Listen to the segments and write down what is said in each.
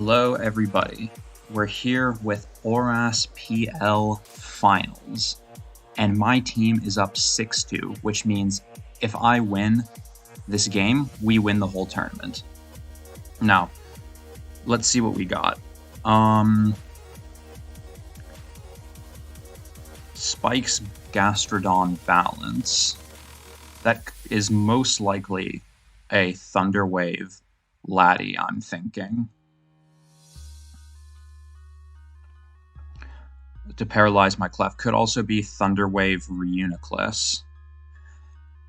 Hello, everybody. We're here with ORASPL Finals, and my team is up 6-2, which means if I win this game, we win the whole tournament. Now, let's see what we got. Spike's Gastrodon Balance. That is most likely a Thunderwave Laddie, I'm thinking. To paralyze my Clef. Could also be Thunderwave Reuniclus.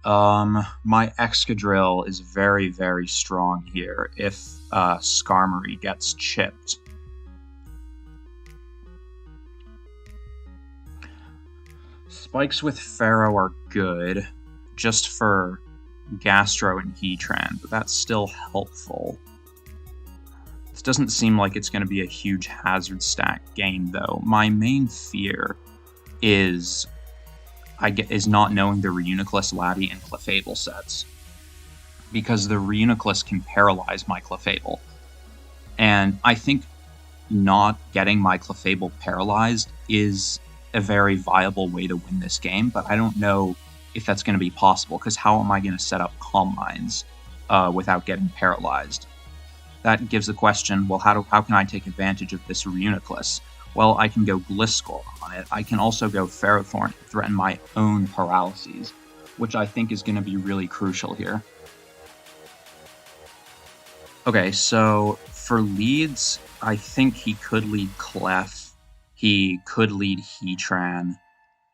My Excadrill is very, very strong here if Skarmory gets chipped. Spikes with Pharaoh are good, just for Gastro and Heatran, but that's still helpful. This doesn't seem like it's going to be a huge hazard stack game, though. My main fear is not knowing the Reuniclus, Laddie, and Clefable sets, because the Reuniclus can paralyze my Clefable, and I think not getting my Clefable paralyzed is a very viable way to win this game, but I don't know if that's going to be possible, because how am I going to set up Calm Minds without getting paralyzed? That gives the question, well, how can I take advantage of this Reuniclus? Well, I can go Gliscor on it. I can also go Ferrothorn and threaten my own paralyses, which I think is going to be really crucial here. Okay, so for leads, I think he could lead Clef. He could lead Heatran.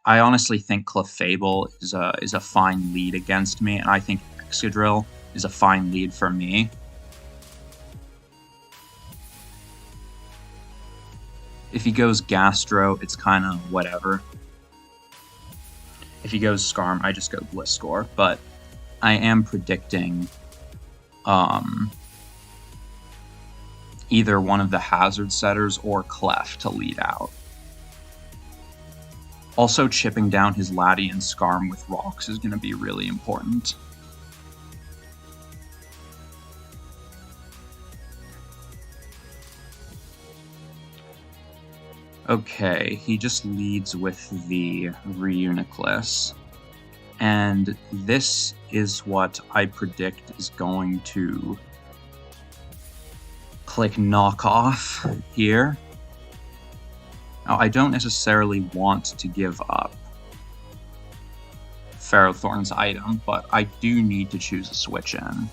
I honestly think Clefable is a fine lead against me, and I think Excadrill is a fine lead for me. If he goes Gastro, it's kind of whatever. If he goes Skarm, I just go Gliscor. But I am predicting either one of the hazard setters or Clef to lead out. Also, chipping down his Laddie and Skarm with rocks is going to be really important. Okay, he just leads with the Reuniclus, and this is what I predict is going to click knockoff here. Now, I don't necessarily want to give up Ferrothorn's item, but I do need to choose a switch in.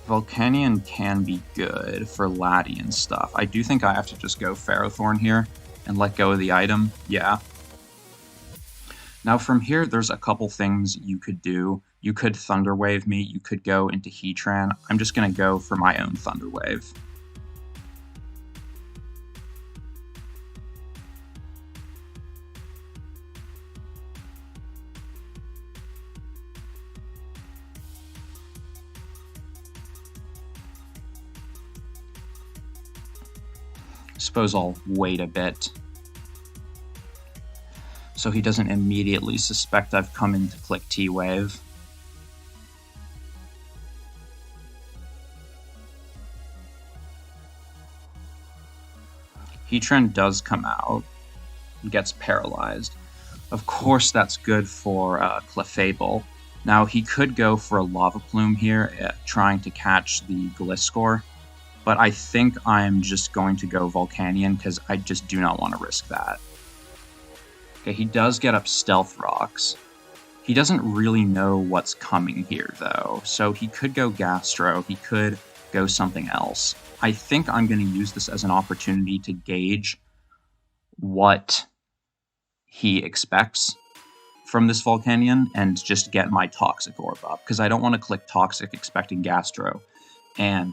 Volcanion can be good for Laddie and stuff. I do think I have to just go Ferrothorn here and let go of the item. Yeah. Now from here, there's a couple things you could do. You could Thunderwave me. You could go into Heatran. I'm just going to go for my own Thunderwave. Suppose I'll wait a bit so he doesn't immediately suspect I've come in to click T-Wave. Heatran does come out, gets paralyzed. Of course that's good for Clefable. Now he could go for a Lava Plume here, trying to catch the Gliscor. But I think I'm just going to go Volcanion because I just do not want to risk that. Okay, he does get up Stealth Rocks. He doesn't really know what's coming here, though. So he could go Gastro. He could go something else. I think I'm going to use this as an opportunity to gauge what he expects from this Volcanion and just get my Toxic Orb up. Because I don't want to click Toxic expecting Gastro and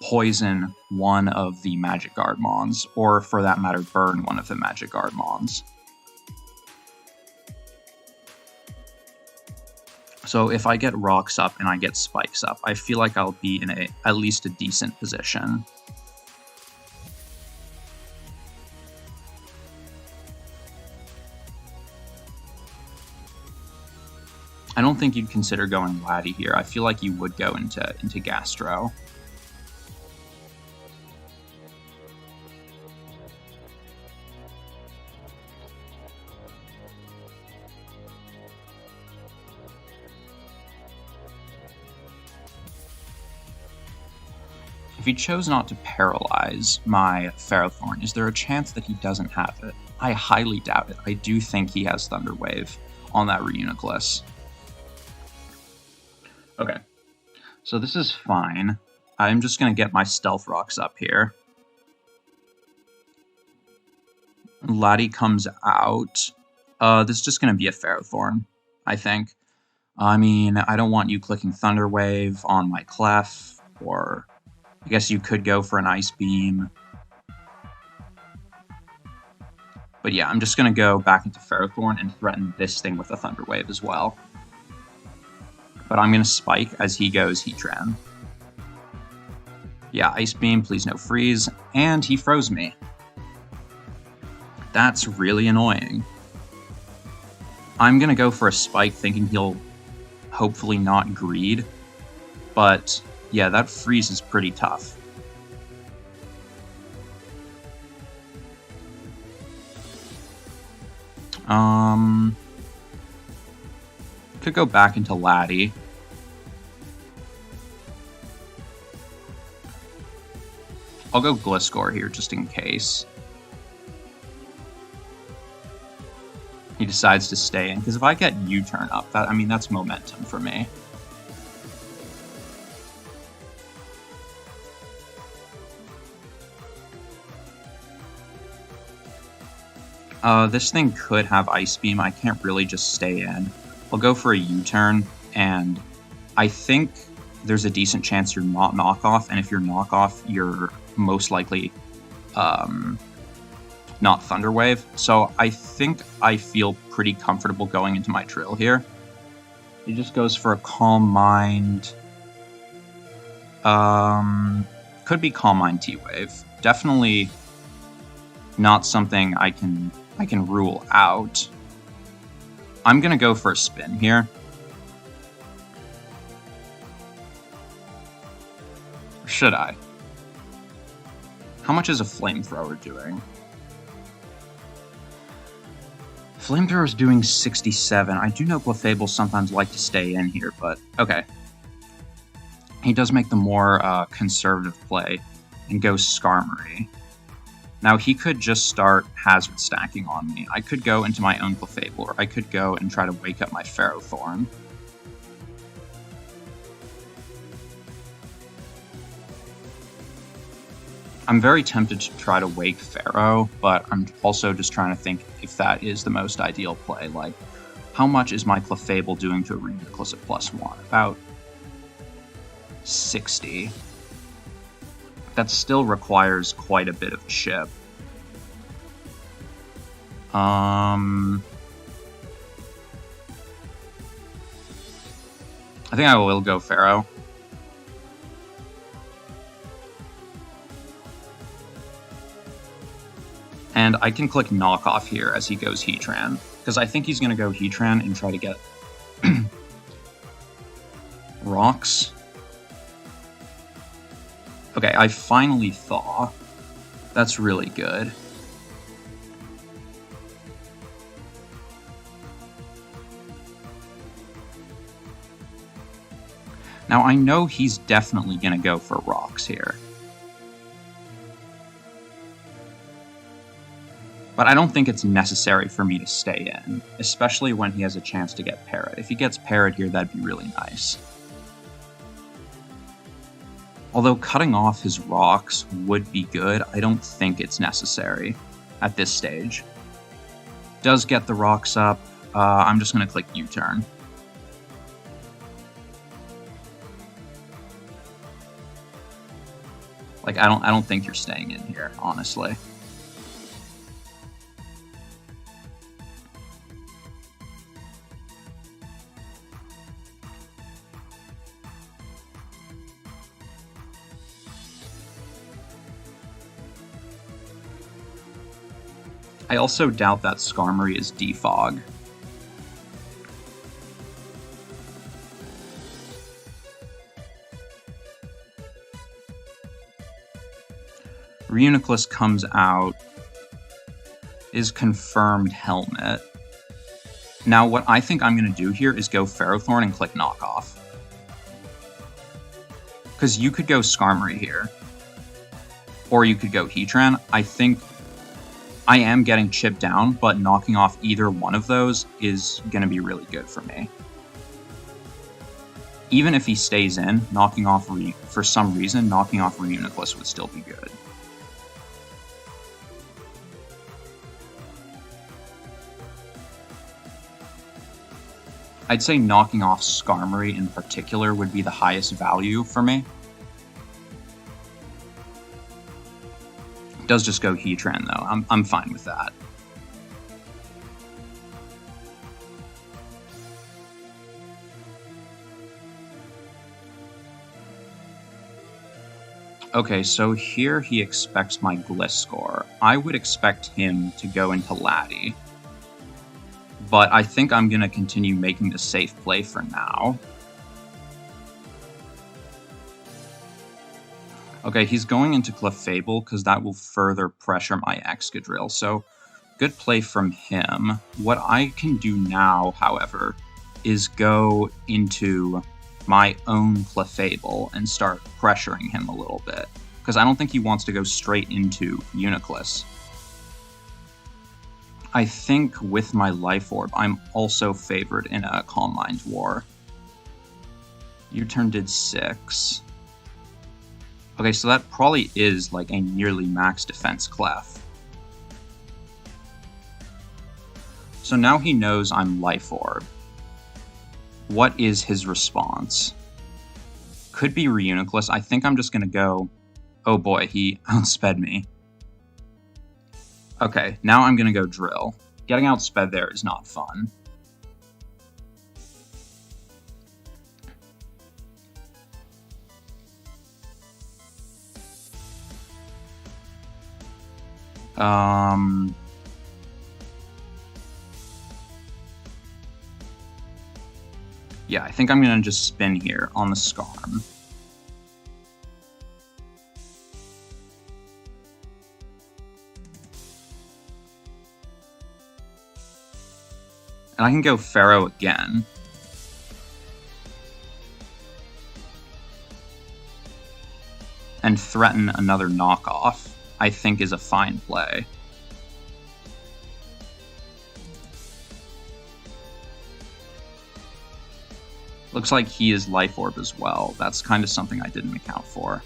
poison one of the Magic Guard Mons, or for that matter, burn one of the Magic Guard Mons. So if I get Rocks up and I get Spikes up, I feel like I'll be in at least a decent position. I don't think you'd consider going Laddie here. I feel like you would go into Gastro. If he chose not to paralyze my Ferrothorn, is there a chance that he doesn't have it? I highly doubt it. I do think he has Thunder Wave on that Reuniclus. Okay, so this is fine. I'm just going to get my Stealth Rocks up here. Laddie comes out. This is just going to be a Ferrothorn, I think. I mean, I don't want you clicking Thunder Wave on my Clef, or I guess you could go for an Ice Beam. But yeah, I'm just going to go back into Ferrothorn and threaten this thing with a Thunder Wave as well. But I'm going to Spike as he goes Heatran. Yeah, Ice Beam, please no freeze, and he froze me. That's really annoying. I'm going to go for a Spike thinking he'll hopefully not Greed, but yeah, that freeze is pretty tough. Could go back into Laddie. I'll go Gliscor here just in case. He decides to stay in, because if I get U-turn up, that's momentum for me. This thing could have Ice Beam. I can't really just stay in. I'll go for a U-turn, and I think there's a decent chance you're not knockoff, and if you're knockoff, you're most likely not Thunder Wave. So I think I feel pretty comfortable going into my Trill here. He just goes for a Calm Mind. Could be Calm Mind T-Wave. Definitely not something I can rule out. I'm gonna go for a spin here. Or should I? How much is a Flamethrower doing? Flamethrower's doing 67. I do know Clefable sometimes like to stay in here, but okay. He does make the more conservative play and go Skarmory. Now, he could just start hazard stacking on me. I could go into my own Clefable, or I could go and try to wake up my Ferrothorn. I'm very tempted to try to wake Pharaoh, but I'm also just trying to think if that is the most ideal play. Like, how much is my Clefable doing to a Reuniclus at +1? About 60. That still requires quite a bit of chip. I think I will go Pharaoh. And I can click Knockoff here as he goes Heatran, because I think he's going to go Heatran and try to get Rocks. Okay, I finally thaw. That's really good. Now, I know he's definitely going to go for Rocks here. But I don't think it's necessary for me to stay in, especially when he has a chance to get Parrot. If he gets Parrot here, that'd be really nice. Although cutting off his Rocks would be good, I don't think it's necessary at this stage. Does get the Rocks up. I'm just going to click U-turn. Like, I don't think you're staying in here, honestly. I also doubt that Skarmory is Defog. Reuniclus comes out, is confirmed helmet. Now what I think I'm going to do here is go Ferrothorn and click knockoff. Because you could go Skarmory here. Or you could go Heatran. I think I am getting chipped down, but knocking off either one of those is going to be really good for me. Even if he stays in, knocking off for some reason, knocking off Reuniclus would still be good. I'd say knocking off Skarmory in particular would be the highest value for me. It does just go Heatran though, I'm fine with that. Okay, so here he expects my Gliscor. I would expect him to go into Laddie. But I think I'm going to continue making the safe play for now. Okay, he's going into Clefable because that will further pressure my Excadrill, so good play from him. What I can do now, however, is go into my own Clefable and start pressuring him a little bit, because I don't think he wants to go straight into Uniclus. I think with my Life Orb, I'm also favored in a Calm Mind War. U-turn did 6. Okay, so that probably is like a nearly max defense Clef. So now he knows I'm Life Orb. What is his response? Could be Reuniclus. I think I'm just going to go... Oh boy, he outsped me. Okay, now I'm going to go Drill. Getting outsped there is not fun. Yeah, I think I'm going to just spin here on the Skarm. And I can go Pharaoh again. And threaten another knockoff, I think is a fine play. Looks like he is Life Orb as well. That's kind of something I didn't account for.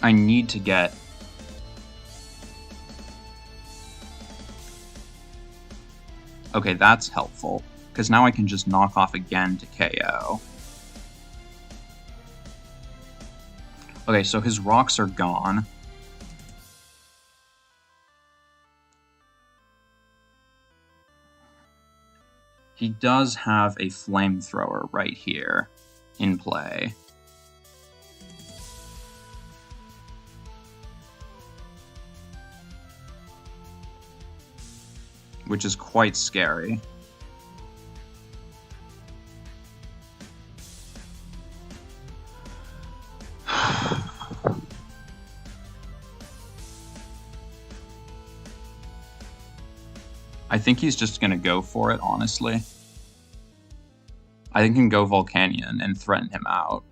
I need to get... Okay, that's helpful, because now I can just knock off again to KO. Okay, so his rocks are gone. He does have a flamethrower right here in play. Which is quite scary. I think he's just going to go for it, honestly. I think he can go Volcanion and threaten him out.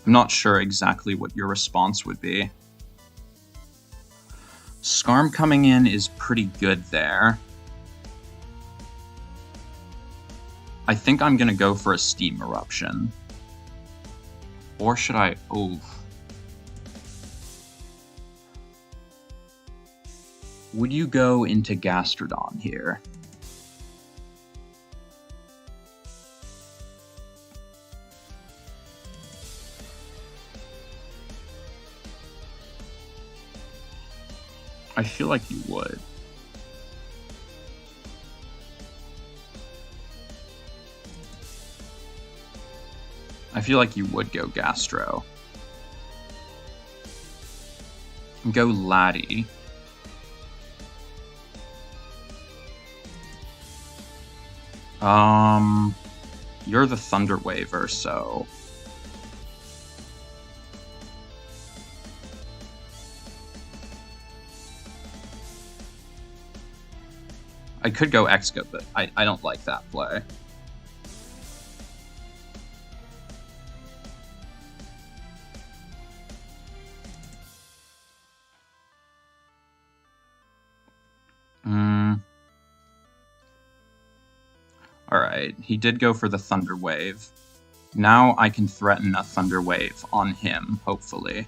I'm not sure exactly what your response would be. Skarm coming in is pretty good there. I think I'm going to go for a Steam Eruption. Or should I... Oh. Would you go into Gastrodon here? I feel like you would. I feel like you would go Gastro. Go Laddie. You're the Thunder Waver, so... I could go Exca, but I don't like that play. Alright, he did go for the Thunder Wave. Now I can threaten a Thunder Wave on him, hopefully.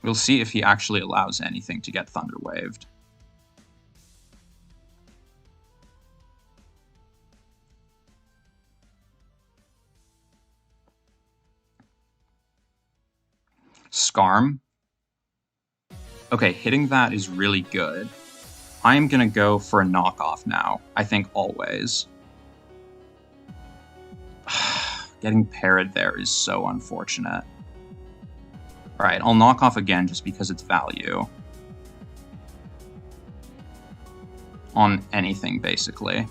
We'll see if he actually allows anything to get Thunder Waved. Scarm. Okay, hitting that is really good. I am gonna go for a knockoff now. I think always. Getting parried there is so unfortunate. Alright, I'll knock off again just because it's value. On anything, basically.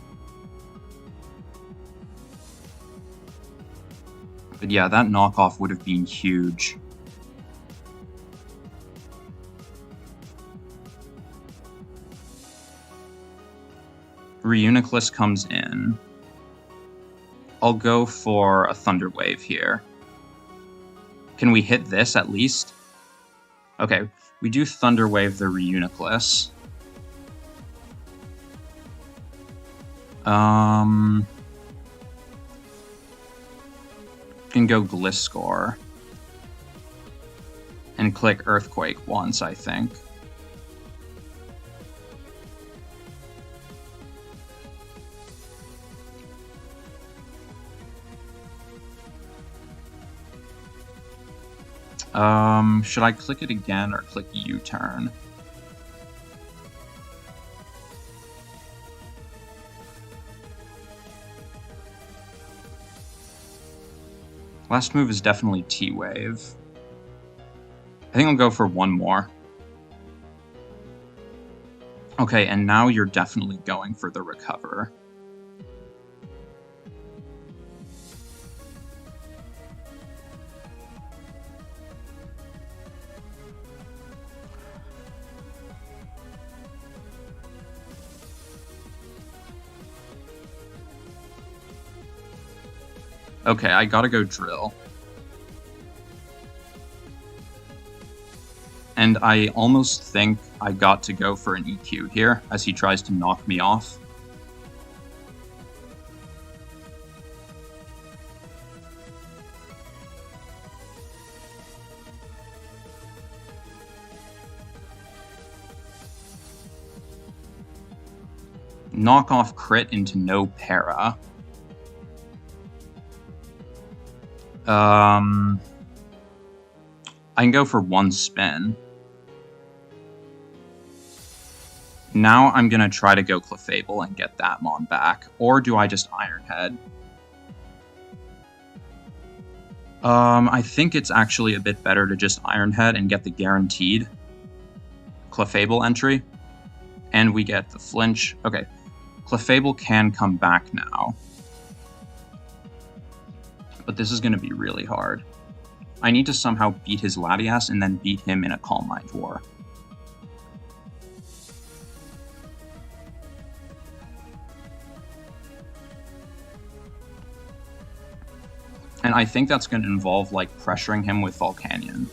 But yeah, that knockoff would have been huge. Reuniclus comes in. I'll go for a Thunder Wave here. Can we hit this at least? Okay, we do Thunder Wave the Reuniclus. Can go Gliscor. And click Earthquake once, I think. Should I click it again or click U-turn? Last move is definitely T-Wave. I think I'll go for one more. Okay, and now you're definitely going for the Recover. Okay, I gotta go Drill. And I almost think I got to go for an EQ here, as he tries to knock me off. Knock off crit into no para. I can go for one spin. Now I'm gonna try to go Clefable and get that Mon back, or do I just Iron Head? I think it's actually a bit better to just Iron Head and get the guaranteed Clefable entry, and we get the flinch. Okay, Clefable can come back now. But this is going to be really hard. I need to somehow beat his Latias and then beat him in a Calm Mind War. And I think that's going to involve, like, pressuring him with Volcanion.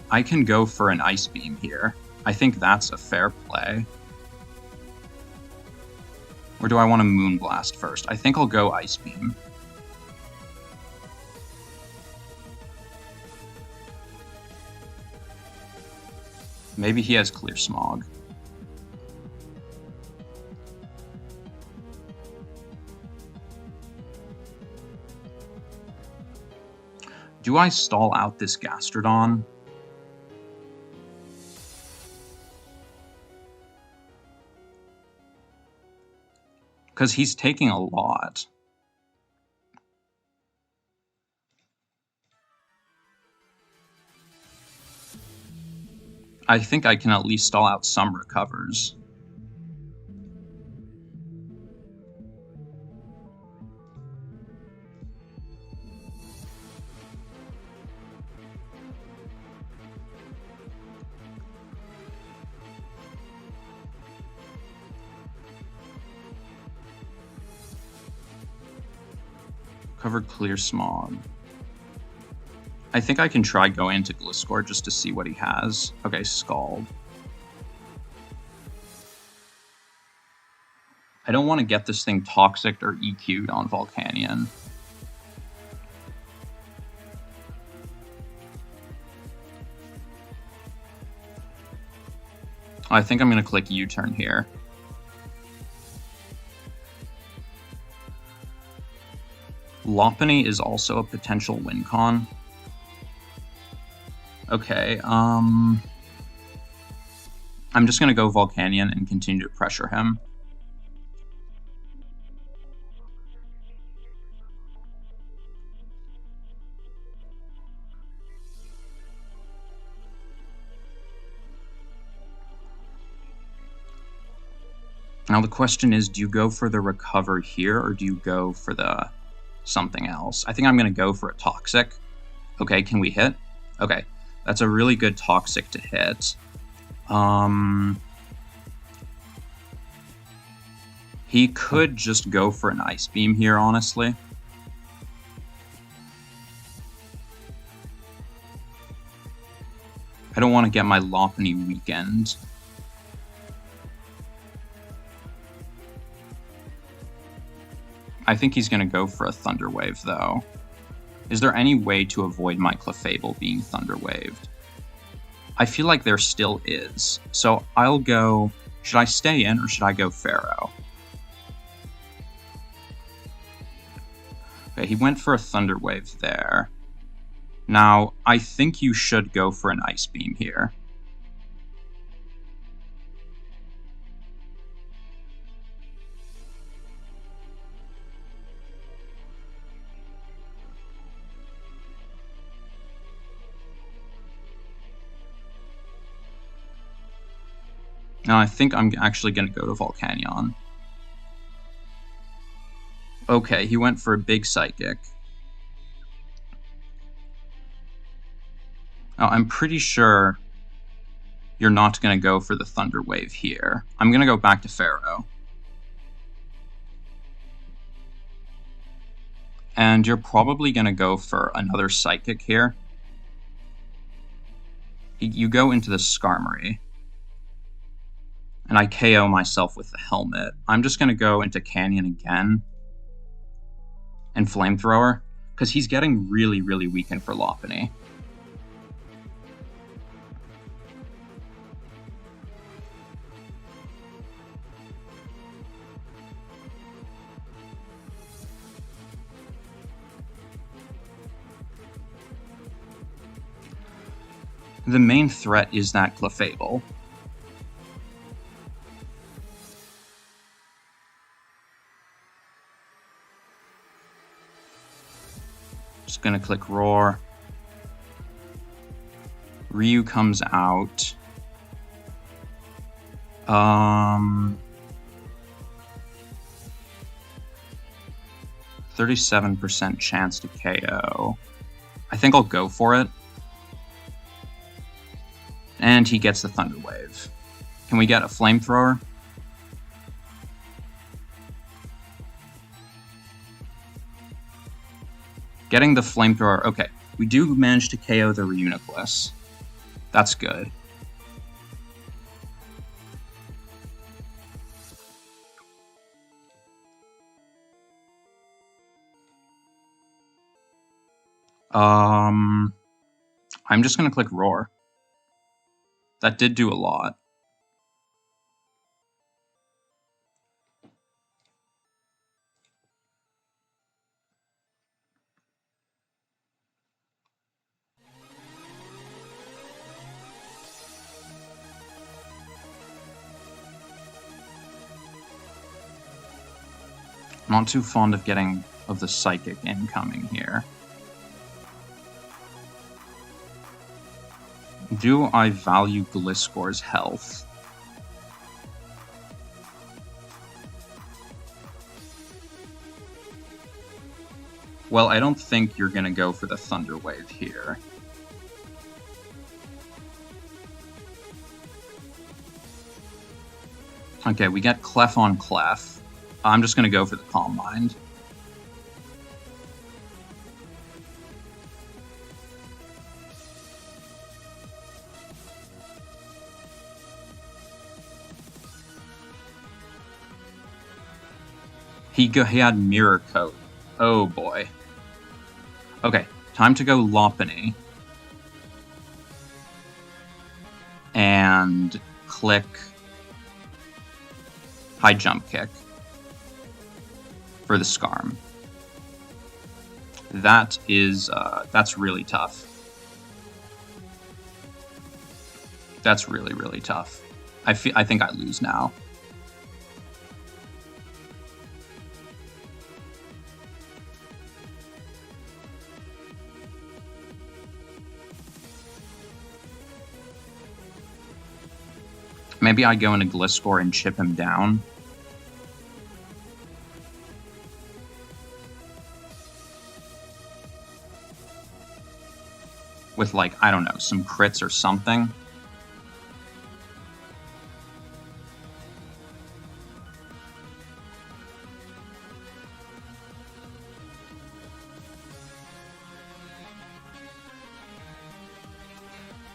I can go for an Ice Beam here. I think that's a fair play. Or do I want to Moonblast first? I think I'll go Ice Beam. Maybe he has Clear Smog. Do I stall out this Gastrodon? Because he's taking a lot. I think I can at least stall out some recovers. Cover clear smog. I think I can try going into Gliscor just to see what he has. Okay, Scald. I don't want to get this thing toxic or EQ'd on Volcanion. I think I'm going to click U-turn here. Lopunny is also a potential win con. Okay, I'm just going to go Volcanion and continue to pressure him. Now the question is, do you go for the recover here, or do you go for the something else? I think I'm going to go for a toxic. Okay, can we hit? Okay, that's a really good toxic to hit. He could just go for an Ice Beam here, honestly. I don't want to get my Lopunny weakened. I think he's going to go for a Thunder Wave, though. Is there any way to avoid my Clefable being Thunder Waved? I feel like there still is. So I'll go... Should I stay in, or should I go Pharaoh? Okay, he went for a Thunder Wave there. Now, I think you should go for an Ice Beam here. Now, I think I'm actually going to go to Volcanion. Okay, he went for a big Psychic. Now, I'm pretty sure you're not going to go for the Thunder Wave here. I'm going to go back to Pharaoh. And you're probably going to go for another Psychic here. You go into the Skarmory. And I KO myself with the Helmet. I'm just going to go into Canyon again. And Flamethrower. Because he's getting really, really weakened for Lopunny. The main threat is that Clefable. Just gonna click Roar. Ryu comes out. 37% chance to KO. I think I'll go for it. And he gets the Thunder Wave. Can we get a Flamethrower? Getting the Flamethrower. Okay, we do manage to KO the Reuniclus. That's good. I'm just going to click Roar. That did do a lot. Not too fond of getting of the psychic incoming here. Do I value Gliscor's health? Well, I don't think you're gonna go for the Thunder Wave here. Okay, we get Clef on Clef. I'm just gonna go for the Calm Mind. He had Mirror Coat. Oh boy. Okay, time to go Lopunny. And click High Jump Kick for the Scarm. That is, that's really tough. That's really, really tough. I think I lose now. Maybe I go into Gliscor and chip him down. With, like, I don't know, some crits or something.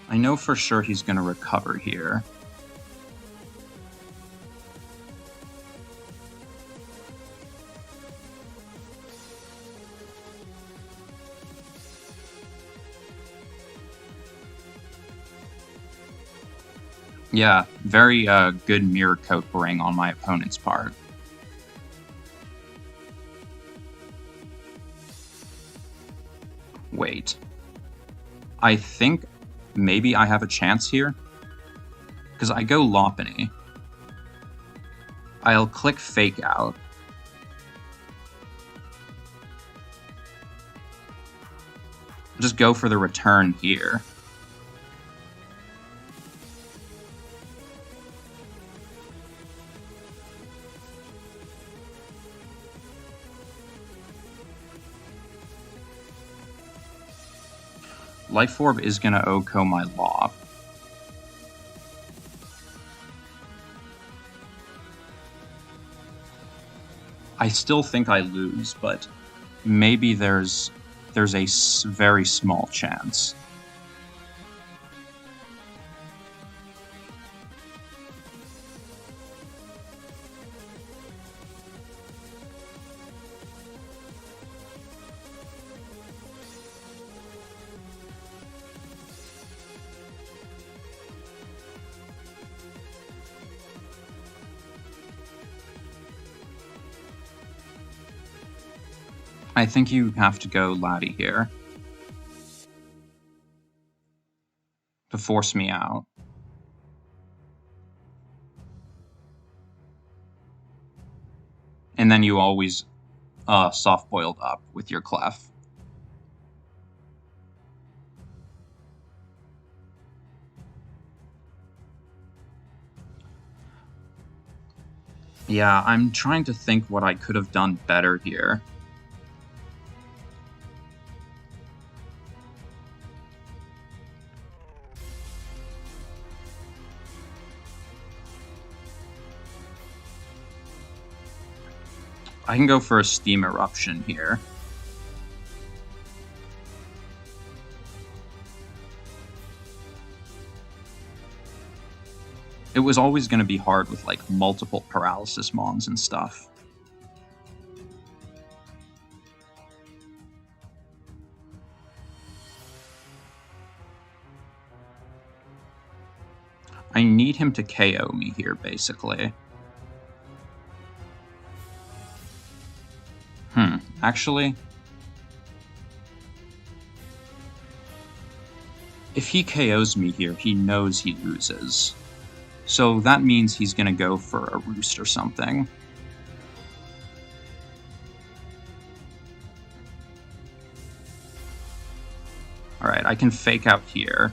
I know for sure he's going to recover here. Yeah, very good Mirror Coat Ring on my opponent's part. Wait. I think maybe I have a chance here. Because I go Lopunny. I'll click Fake Out. Just go for the return here. Life Orb is going to OHKO my Law. I still think I lose, but maybe there's a very small chance. I think you have to go Laddie here to force me out. And then you always soft-boiled up with your Clef. Yeah, I'm trying to think what I could have done better here. I can go for a Steam Eruption here. It was always going to be hard with, like, multiple Paralysis Mons and stuff. I need him to KO me here, basically. Actually, if he KOs me here, he knows he loses. So that means he's going to go for a Roost or something. Alright, I can fake out here.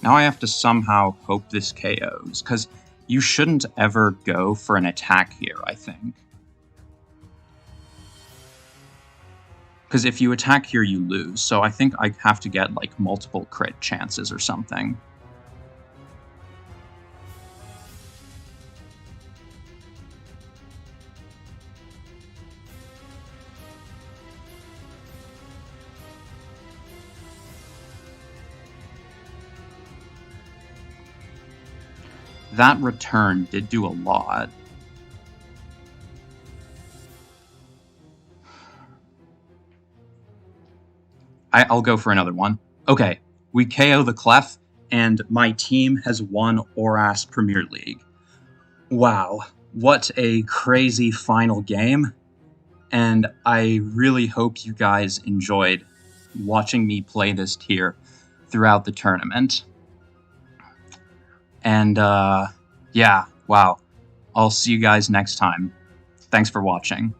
Now I have to somehow hope this KOs, because you shouldn't ever go for an attack here, I think. Because if you attack here, you lose, so I think I have to get, like, multiple crit chances or something. That return did do a lot. I'll go for another one. Okay, we KO the Clef, and my team has won ORASPL Premier League. Wow, what a crazy final game. And I really hope you guys enjoyed watching me play this tier throughout the tournament. And, yeah, wow. I'll see you guys next time. Thanks for watching.